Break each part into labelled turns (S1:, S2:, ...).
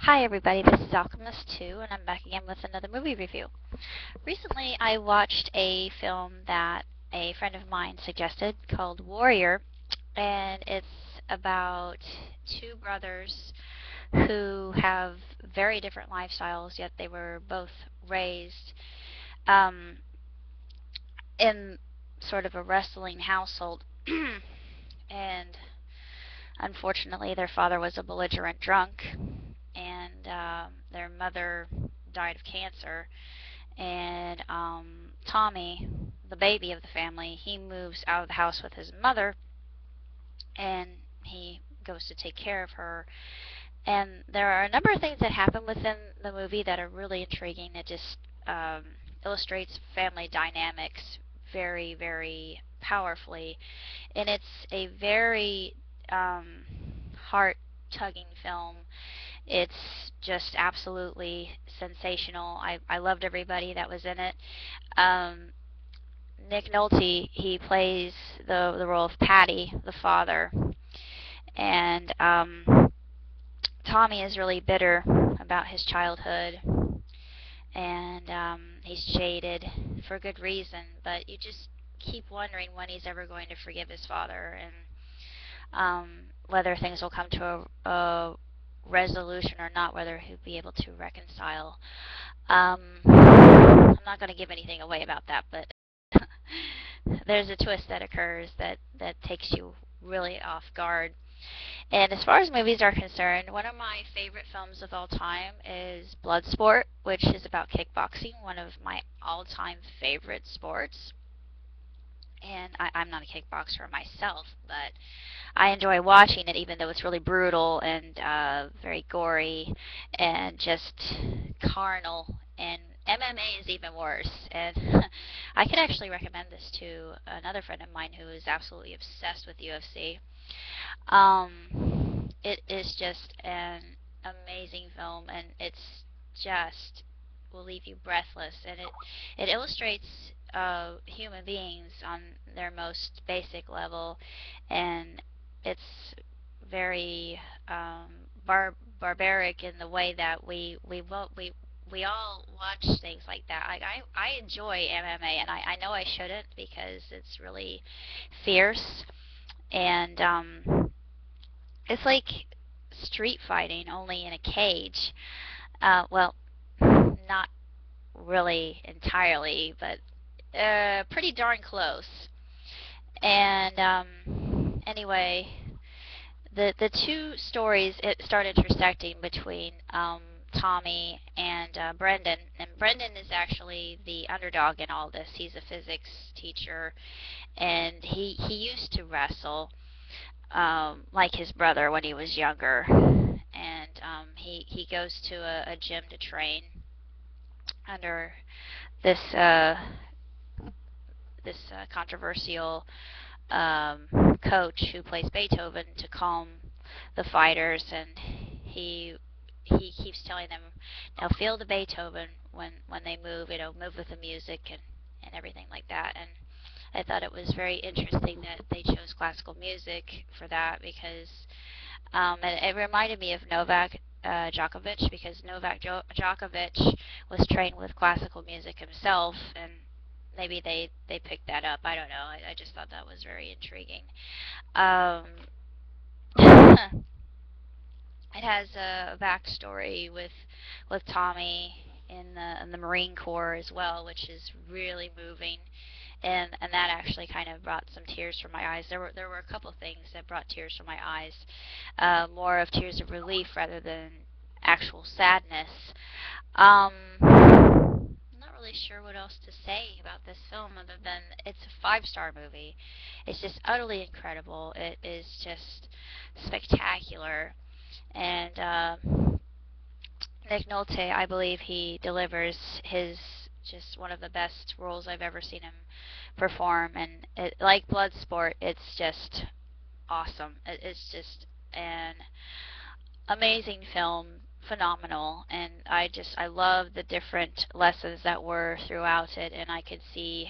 S1: Hi everybody, this is Alchemist2 and I'm back again with another movie review. Recently I watched a film that a friend of mine suggested called Warrior, and it's about two brothers who have very different lifestyles, yet they were both raised um, in sort of a wrestling household. And unfortunately their father was a belligerent drunk, and their mother died of cancer. And Tommy, the baby of the family, he moves out of the house with his mother, and he goes to take care of her. And there are a number of things that happen within the movie that are really intriguing. It just illustrates family dynamics very, very powerfully. And it's a very heart-tugging film. It's just absolutely sensational. I loved everybody that was in it. Um, Nick Nolte, he plays the role of Patty, the father, and Tommy is really bitter about his childhood, and he's jaded for good reason. But you just keep wondering when he's ever going to forgive his father, and whether things will come to a resolution or not, whether he'll be able to reconcile. I'm not going to give anything away about that, but there's a twist that occurs that takes you really off guard. And as far as movies are concerned, one of my favorite films of all time is Bloodsport, which is about kickboxing, one of my all-time favorite sports. And I'm not a kickboxer myself, but I enjoy watching it, even though it's really brutal and very gory and just carnal. And MMA is even worse. And I could actually recommend this to another friend of mine who is absolutely obsessed with UFC. It is just an amazing film, and it's just will leave you breathless, and it illustrates human beings on their most basic level, and it's very barbaric in the way that we all watch things like that. I enjoy MMA, and I know I shouldn't because it's really fierce, and it's like street fighting only in a cage. Well, not really entirely, but pretty darn close. And anyway, the two stories it start intersecting between Tommy and Brendan. And Brendan is actually the underdog in all this. He's a physics teacher, and he used to wrestle like his brother when he was younger. And he goes to a gym to train under this controversial coach who plays Beethoven to calm the fighters, and he keeps telling them, now feel the Beethoven when they move, move with the music and everything like that. And I thought it was very interesting that they chose classical music for that, because it reminded me of Novak Djokovic, because Novak Djokovic was trained with classical music himself, and maybe they picked that up. I don't know. I just thought that was very intriguing. Um, it has a backstory with Tommy in the Marine Corps as well, which is really moving, and that actually kind of brought some tears from my eyes. There were a couple things that brought tears from my eyes, more of tears of relief rather than actual sadness. I'm not really sure what else to say about this film other than it's a five-star movie. It's just utterly incredible. It is just spectacular. And Nick Nolte, I believe he delivers his just one of the best roles I've ever seen him perform. And like Bloodsport, it's just awesome. It's just an amazing film, phenomenal, and I love the different lessons that were throughout it, and I could see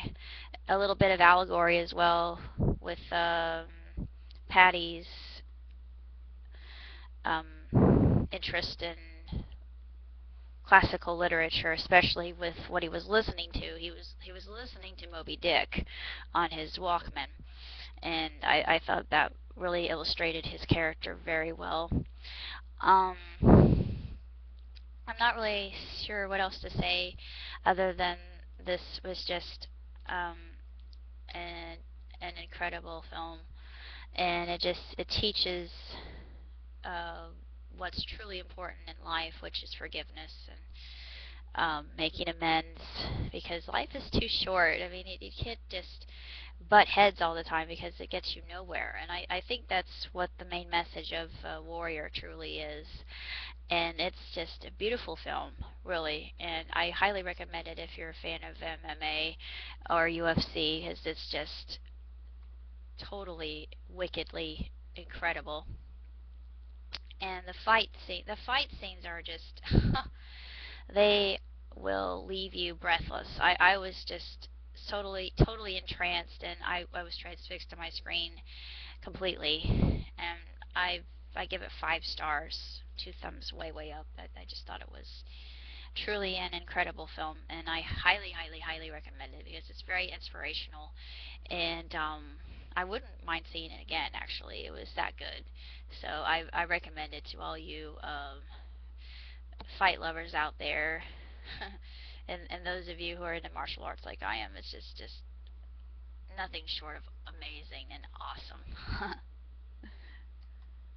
S1: a little bit of allegory as well with Patty's interest in classical literature, especially with what he was listening to. He was listening to Moby Dick on his Walkman, and I thought that really illustrated his character very well. Um, I'm not really sure what else to say other than this was just um, an an incredible film, and it teaches uh, what's truly important in life, which is forgiveness and making amends, because life is too short. I mean, you can't just butt heads all the time because it gets you nowhere. And I think that's what the main message of Warrior truly is. And it's just a beautiful film, really. And I highly recommend it if you're a fan of MMA or UFC, because it's just totally wickedly incredible. And the fight scenes are just they will leave you breathless. I was just totally entranced, and I was transfixed to my screen completely. And I give it 5 stars, 2 thumbs way up. I just thought it was truly an incredible film, and I highly recommend it because it's very inspirational, and I wouldn't mind seeing it again. Actually, it was that good. So I recommend it to all you fight lovers out there, and those of you who are into martial arts like I am. It's just nothing short of amazing and awesome.